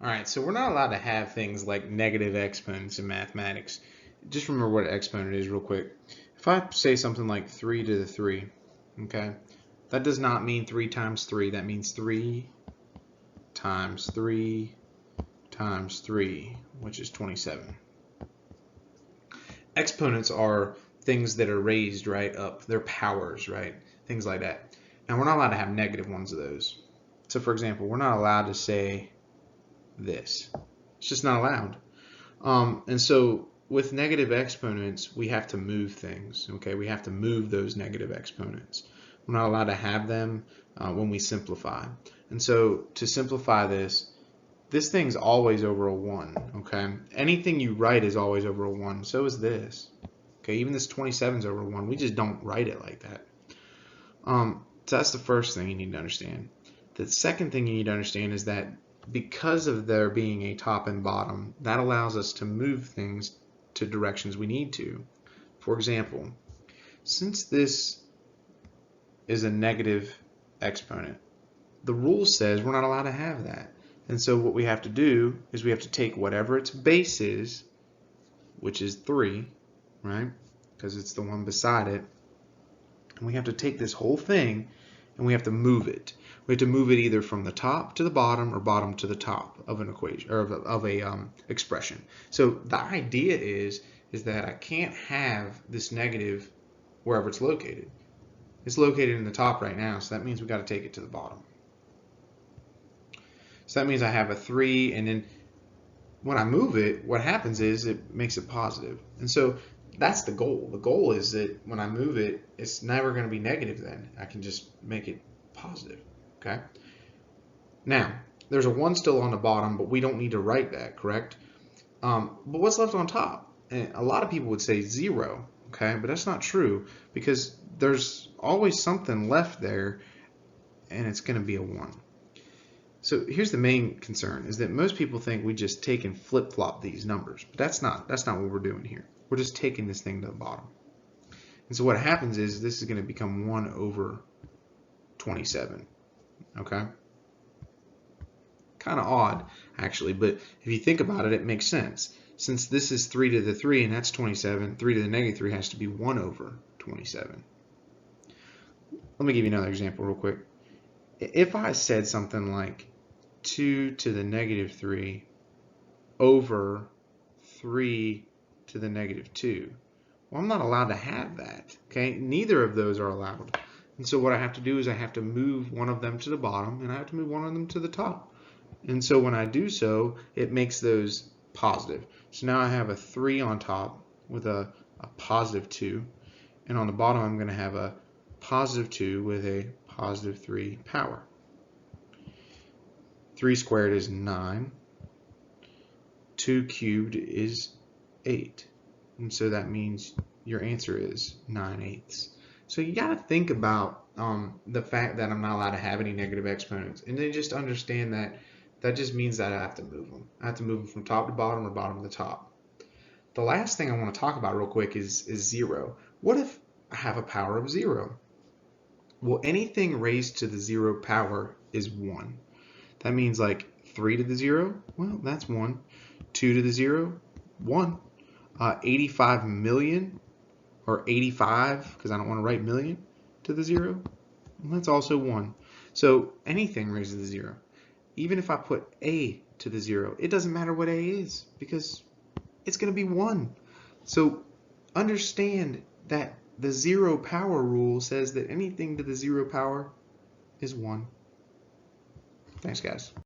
All right, so we're not allowed to have things like negative exponents in mathematics. Just remember what an exponent is real quick. If I say something like 3 to the 3, okay, that does not mean 3 times 3. That means 3 times 3 times 3, which is 27. Exponents are things that are raised right up. They're powers, right? Things like that. Now, we're not allowed to have negative ones of those. So, for example, we're not allowed to say this. It's just not allowed. And so with negative exponents, we have to move things. Okay, we have to move those negative exponents. We're not allowed to have them when we simplify. And so to simplify this thing's always over a 1. Okay, anything you write is always over a 1. So is this. Okay, even this 27 is over 1. We just don't write it like that. So that's the first thing you need to understand. The second thing you need to understand is that because of there being a top and bottom, that allows us to move things to directions we need to. For example, since this is a negative exponent, the rule says we're not allowed to have that. And so what we have to do is we have to take whatever its base is, which is 3, right? Because it's the one beside it. And we have to take this whole thing and we have to move it. We have to move it either from the top to the bottom or bottom to the top of an equation or of a expression. So the idea is that I can't have this negative wherever it's located. It's located in the top right now, so that means we got to take it to the bottom. So that means I have a 3, and then when I move it, what happens is it makes it positive. And so that's the goal. The goal is that when I move it, it's never going to be negative then. I can just make it positive. Okay? Now, there's a 1 still on the bottom, but we don't need to write that, correct? But what's left on top? And a lot of people would say 0, okay? But that's not true because there's always something left there, and it's going to be a 1. So here's the main concern, is that most people think we just take and flip-flop these numbers. But that's not what we're doing here. We're just taking this thing to the bottom. And so what happens is this is going to become 1 over 27. Okay? Kind of odd, actually, but if you think about it, it makes sense. Since this is 3 to the 3 and that's 27, 3 to the negative 3 has to be 1 over 27. Let me give you another example real quick. If I said something like 2 to the negative 3 over 3 to the negative 2, well, I'm not allowed to have that. Okay, neither of those are allowed. And so what I have to do is I have to move one of them to the bottom and I have to move one of them to the top. And so when I do so, it makes those positive. So now I have a 3 on top with a positive 2, and on the bottom I'm going to have a positive 2 with a positive 3 power. 3 squared is 9. 2 cubed is 8. And so that means your answer is 9/8. So you got to think about the fact that I'm not allowed to have any negative exponents. And then just understand that that just means that I have to move them. I have to move them from top to bottom or bottom to top. The last thing I want to talk about real quick is 0. What if I have a power of 0? Well, anything raised to the 0 power is 1. That means like 3 to the 0, well, that's 1. 2 to the 0, 1. 85 million, or 85, because I don't want to write million, to the 0, well, that's also 1. So anything raised to the 0. Even if I put a to the 0, it doesn't matter what a is, because it's going to be 1. So understand that the 0 power rule says that anything to the 0 power is 1. Thanks, guys.